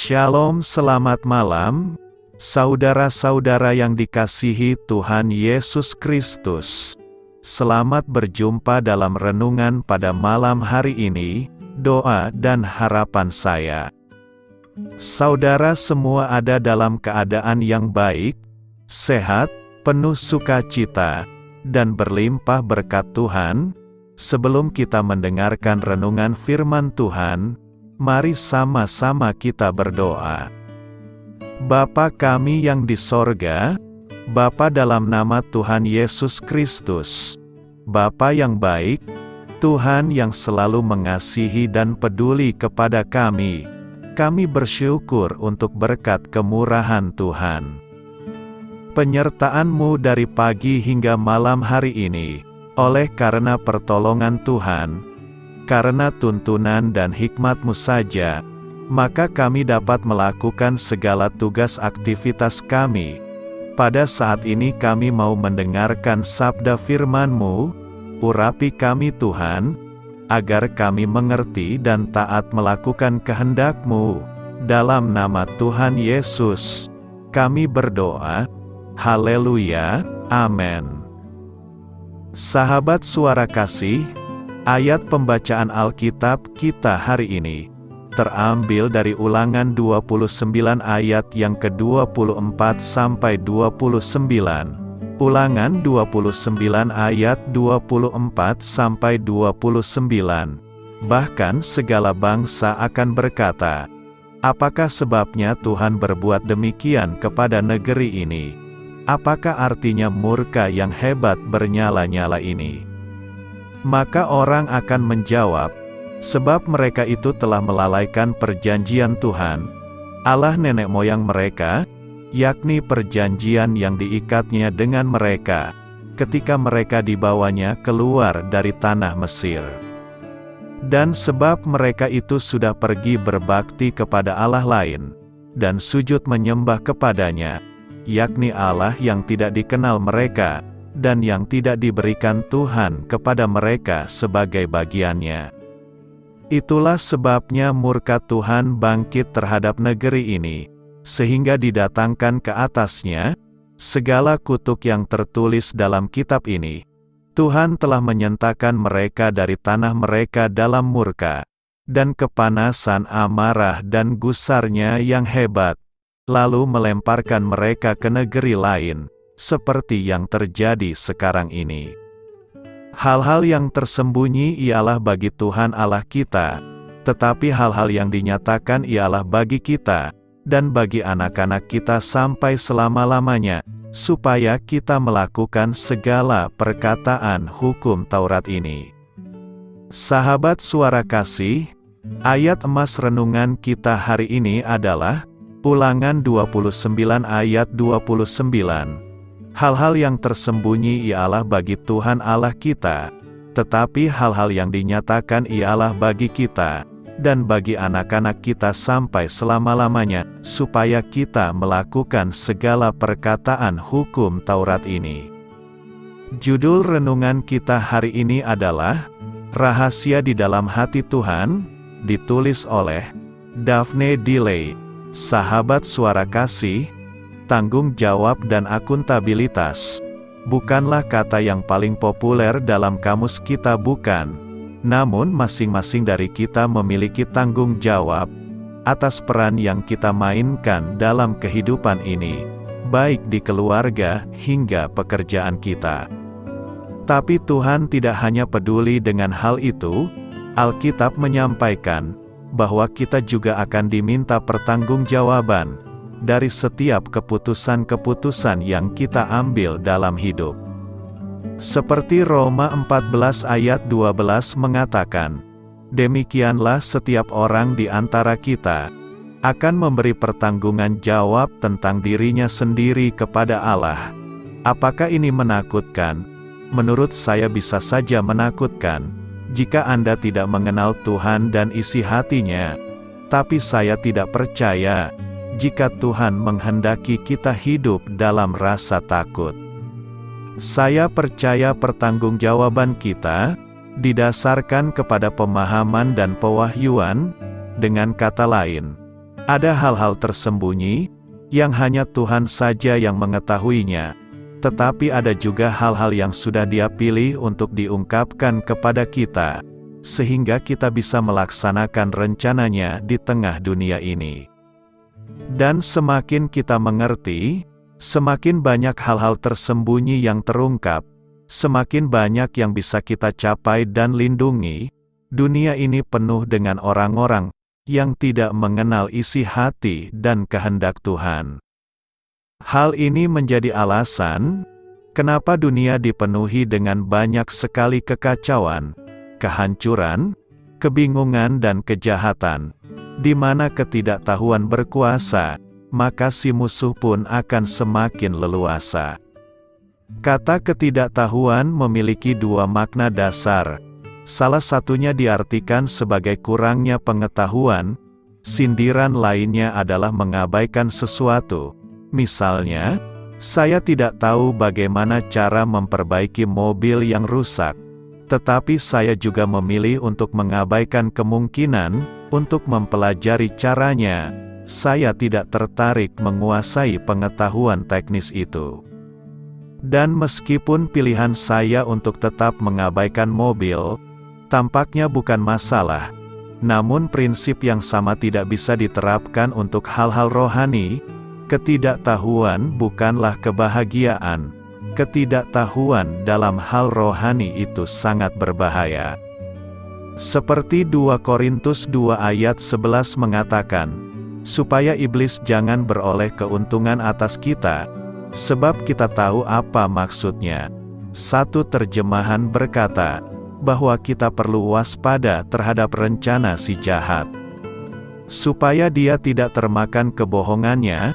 Shalom, selamat malam, saudara-saudara yang dikasihi Tuhan Yesus Kristus. Selamat berjumpa dalam renungan pada malam hari ini. Doa dan harapan saya, saudara semua ada dalam keadaan yang baik, sehat, penuh sukacita, dan berlimpah berkat Tuhan. Sebelum kita mendengarkan renungan firman Tuhan, mari sama-sama kita berdoa. Bapa kami yang di sorga, Bapa dalam nama Tuhan Yesus Kristus, Bapa yang baik, Tuhan yang selalu mengasihi dan peduli kepada kami bersyukur untuk berkat kemurahan Tuhan. Penyertaan-Mu dari pagi hingga malam hari ini, oleh karena pertolongan Tuhan, karena tuntunan dan hikmat-Mu saja, maka kami dapat melakukan segala tugas aktivitas kami. Pada saat ini kami mau mendengarkan sabda firman-Mu, urapi kami Tuhan, agar kami mengerti dan taat melakukan kehendak-Mu. Dalam nama Tuhan Yesus, kami berdoa. Haleluya, amin. Sahabat suara kasih, ayat pembacaan Alkitab kita hari ini terambil dari Ulangan 29 ayat yang ke-24 sampai 29. Ulangan 29 ayat 24 sampai 29. Bahkan segala bangsa akan berkata, apakah sebabnya Tuhan berbuat demikian kepada negeri ini? Apakah artinya murka yang hebat bernyala-nyala ini? Maka orang akan menjawab, sebab mereka itu telah melalaikan perjanjian Tuhan, Allah nenek moyang mereka, yakni perjanjian yang diikatnya dengan mereka, ketika mereka dibawanya keluar dari tanah Mesir. Dan sebab mereka itu sudah pergi berbakti kepada Allah lain, dan sujud menyembah kepadanya, yakni Allah yang tidak dikenal mereka, dan yang tidak diberikan Tuhan kepada mereka sebagai bagiannya. Itulah sebabnya murka Tuhan bangkit terhadap negeri ini, sehingga didatangkan ke atasnya segala kutuk yang tertulis dalam kitab ini. Tuhan telah menyentakan mereka dari tanah mereka dalam murka, dan kepanasan amarah dan gusarnya yang hebat, lalu melemparkan mereka ke negeri lain, seperti yang terjadi sekarang ini. Hal-hal yang tersembunyi ialah bagi Tuhan Allah kita, tetapi hal-hal yang dinyatakan ialah bagi kita, dan bagi anak-anak kita sampai selama-lamanya, supaya kita melakukan segala perkataan hukum Taurat ini. Sahabat suara kasih, ayat emas renungan kita hari ini adalah Ulangan 29 ayat 29. Hal-hal yang tersembunyi ialah bagi Tuhan Allah kita, tetapi hal-hal yang dinyatakan ialah bagi kita, dan bagi anak-anak kita sampai selama-lamanya, supaya kita melakukan segala perkataan hukum Taurat ini. Judul renungan kita hari ini adalah Rahasia di dalam Hati Tuhan, ditulis oleh Daphne Delay. Sahabat suara kasih, tanggung jawab dan akuntabilitas bukanlah kata yang paling populer dalam kamus kita, bukan. Namun masing-masing dari kita memiliki tanggung jawab atas peran yang kita mainkan dalam kehidupan ini, baik di keluarga hingga pekerjaan kita. Tapi Tuhan tidak hanya peduli dengan hal itu. Alkitab menyampaikan bahwa kita juga akan diminta pertanggungjawaban dari setiap keputusan-keputusan yang kita ambil dalam hidup. Seperti Roma 14 ayat 12 mengatakan, demikianlah setiap orang di antara kita akan memberi pertanggungan jawab tentang dirinya sendiri kepada Allah. Apakah ini menakutkan? Menurut saya bisa saja menakutkan, jika Anda tidak mengenal Tuhan dan isi hatinya. Tapi saya tidak percaya jika Tuhan menghendaki kita hidup dalam rasa takut. Saya percaya pertanggungjawaban kita didasarkan kepada pemahaman dan pewahyuan. Dengan kata lain, Ada hal-hal tersembunyi, yang hanya Tuhan saja yang mengetahuinya, tetapi ada juga hal-hal yang sudah Dia pilih untuk diungkapkan kepada kita, sehingga kita bisa melaksanakan rencananya di tengah dunia ini. Dan semakin kita mengerti, semakin banyak hal-hal tersembunyi yang terungkap, semakin banyak yang bisa kita capai dan lindungi. Dunia ini penuh dengan orang-orang yang tidak mengenal isi hati dan kehendak Tuhan. Hal ini menjadi alasan kenapa dunia dipenuhi dengan banyak sekali kekacauan, kehancuran, kebingungan dan kejahatan. Di mana ketidaktahuan berkuasa, maka si musuh pun akan semakin leluasa. Kata ketidaktahuan memiliki dua makna dasar. Salah satunya diartikan sebagai kurangnya pengetahuan, sindiran lainnya adalah mengabaikan sesuatu. Misalnya, saya tidak tahu bagaimana cara memperbaiki mobil yang rusak, tetapi saya juga memilih untuk mengabaikan kemungkinan untuk mempelajari caranya. Saya tidak tertarik menguasai pengetahuan teknis itu. Dan meskipun pilihan saya untuk tetap mengabaikan mobil tampaknya bukan masalah, namun prinsip yang sama tidak bisa diterapkan untuk hal-hal rohani. Ketidaktahuan bukanlah kebahagiaan. Ketidaktahuan dalam hal rohani itu sangat berbahaya. Seperti 2 Korintus 2 ayat 11 mengatakan, supaya iblis jangan beroleh keuntungan atas kita, sebab kita tahu apa maksudnya. Satu terjemahan berkata, bahwa kita perlu waspada terhadap rencana si jahat, supaya dia tidak termakan kebohongannya.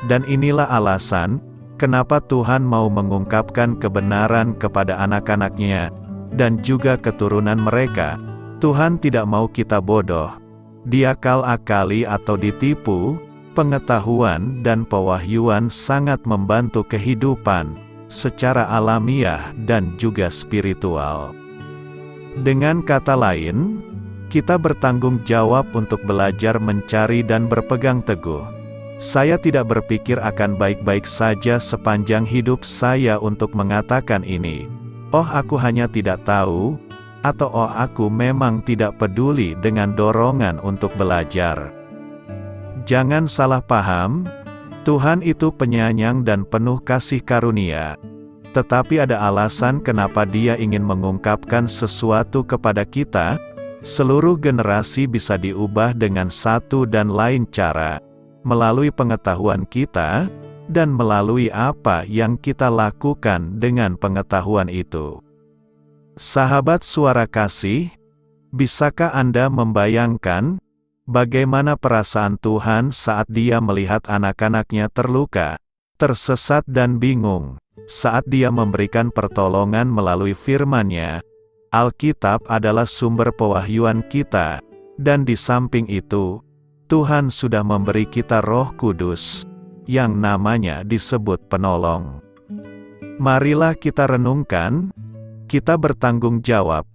Dan inilah alasan kenapa Tuhan mau mengungkapkan kebenaran kepada anak-anaknya dan juga keturunan mereka. Tuhan tidak mau kita bodoh, diakal-akali atau ditipu. Pengetahuan dan pewahyuan sangat membantu kehidupan secara alamiah dan juga spiritual. Dengan kata lain, kita bertanggung jawab untuk belajar mencari dan berpegang teguh. Saya tidak berpikir akan baik-baik saja sepanjang hidup saya untuk mengatakan ini. Oh, aku hanya tidak tahu, atau oh, aku memang tidak peduli dengan dorongan untuk belajar. Jangan salah paham, Tuhan itu penyayang dan penuh kasih karunia. Tetapi ada alasan kenapa Dia ingin mengungkapkan sesuatu kepada kita. Seluruh generasi bisa diubah dengan satu dan lain cara, melalui pengetahuan kita, dan melalui apa yang kita lakukan dengan pengetahuan itu. Sahabat Suara Kasih, bisakah Anda membayangkan bagaimana perasaan Tuhan saat Dia melihat anak-anaknya terluka, tersesat dan bingung, saat Dia memberikan pertolongan melalui firman-Nya? Alkitab adalah sumber pewahyuan kita, dan di samping itu, Tuhan sudah memberi kita Roh Kudus, yang namanya disebut penolong. Marilah kita renungkan, kita bertanggung jawab,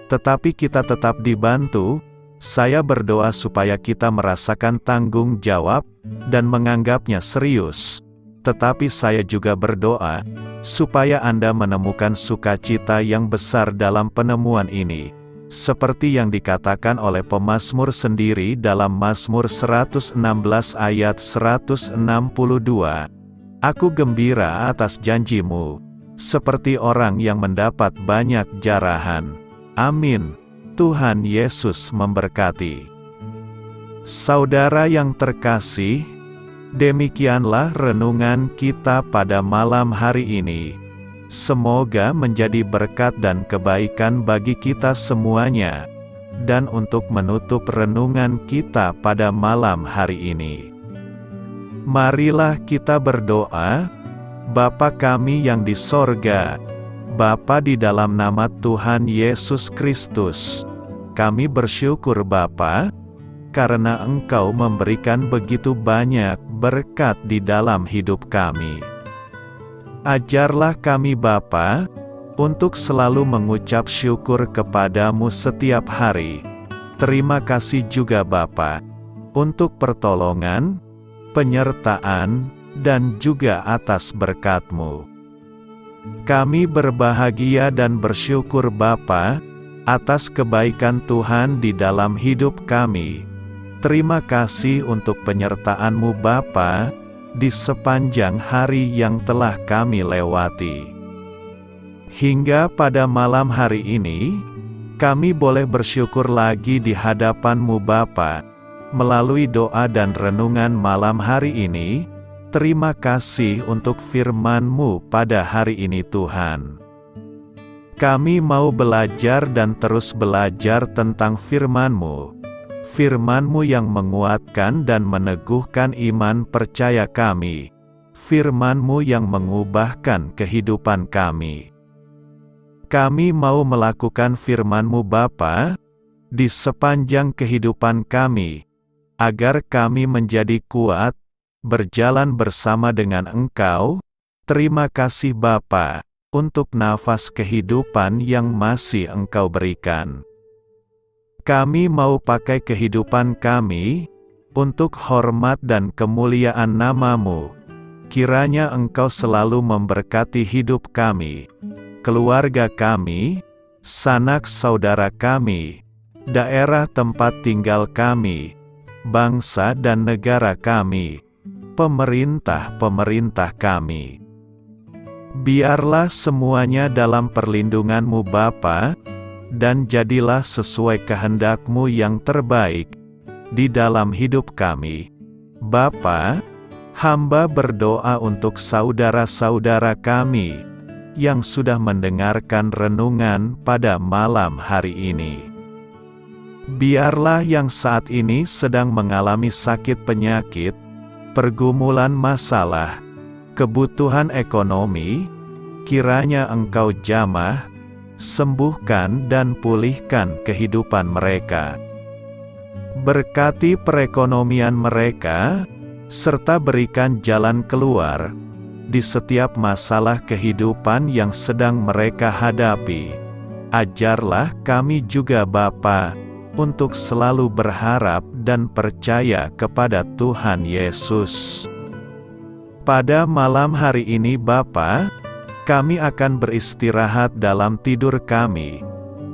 tetapi kita tetap dibantu. Saya berdoa supaya kita merasakan tanggung jawab, dan menganggapnya serius. Tetapi saya juga berdoa, supaya Anda menemukan sukacita yang besar dalam penemuan ini. Seperti yang dikatakan oleh pemazmur sendiri dalam Mazmur 116 ayat 162. Aku gembira atas janji-Mu, seperti orang yang mendapat banyak jarahan. Amin. Tuhan Yesus memberkati. Saudara yang terkasih, demikianlah renungan kita pada malam hari ini. Semoga menjadi berkat dan kebaikan bagi kita semuanya. Dan untuk menutup renungan kita pada malam hari ini, marilah kita berdoa. Bapa kami yang di sorga, Bapa, di dalam nama Tuhan Yesus Kristus, kami bersyukur Bapa, karena Engkau memberikan begitu banyak berkat di dalam hidup kami. Ajarlah kami Bapa, untuk selalu mengucap syukur kepada-Mu setiap hari. Terima kasih juga Bapa, untuk pertolongan, penyertaan, dan juga atas berkat-Mu. Kami berbahagia dan bersyukur Bapa, atas kebaikan Tuhan di dalam hidup kami. Terima kasih untuk penyertaan-Mu Bapa, di sepanjang hari yang telah kami lewati. Hingga pada malam hari ini, kami boleh bersyukur lagi di hadapan-Mu Bapa, melalui doa dan renungan malam hari ini. Terima kasih untuk firman-Mu pada hari ini Tuhan. Kami mau belajar dan terus belajar tentang firman-Mu. Firman-Mu yang menguatkan dan meneguhkan iman percaya kami. Firman-Mu yang mengubahkan kehidupan kami. Kami mau melakukan firman-Mu Bapa, di sepanjang kehidupan kami, agar kami menjadi kuat, berjalan bersama dengan Engkau. Terima kasih Bapa, untuk nafas kehidupan yang masih Engkau berikan. Kami mau pakai kehidupan kami, untuk hormat dan kemuliaan nama-Mu. Kiranya Engkau selalu memberkati hidup kami, keluarga kami, sanak saudara kami, daerah tempat tinggal kami, bangsa dan negara kami, pemerintah-pemerintah kami. Biarlah semuanya dalam perlindungan-Mu Bapa, dan jadilah sesuai kehendak-Mu yang terbaik, di dalam hidup kami. Bapa, hamba berdoa untuk saudara-saudara kami, yang sudah mendengarkan renungan pada malam hari ini. Biarlah yang saat ini sedang mengalami sakit penyakit, pergumulan masalah, kebutuhan ekonomi, kiranya Engkau jamah, sembuhkan dan pulihkan kehidupan mereka. Berkati perekonomian mereka, serta berikan jalan keluar, di setiap masalah kehidupan yang sedang mereka hadapi. Ajarlah kami juga Bapa, untuk selalu berharap dan percaya kepada Tuhan Yesus. Pada malam hari ini Bapa, kami akan beristirahat dalam tidur kami.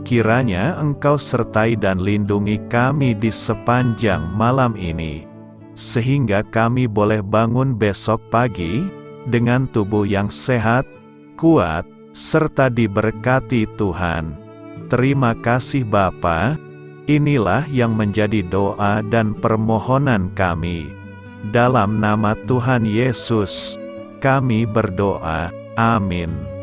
Kiranya Engkau sertai dan lindungi kami di sepanjang malam ini, sehingga kami boleh bangun besok pagi, dengan tubuh yang sehat, kuat, serta diberkati Tuhan. Terima kasih Bapa. Inilah yang menjadi doa dan permohonan kami. Dalam nama Tuhan Yesus, kami berdoa. Amin.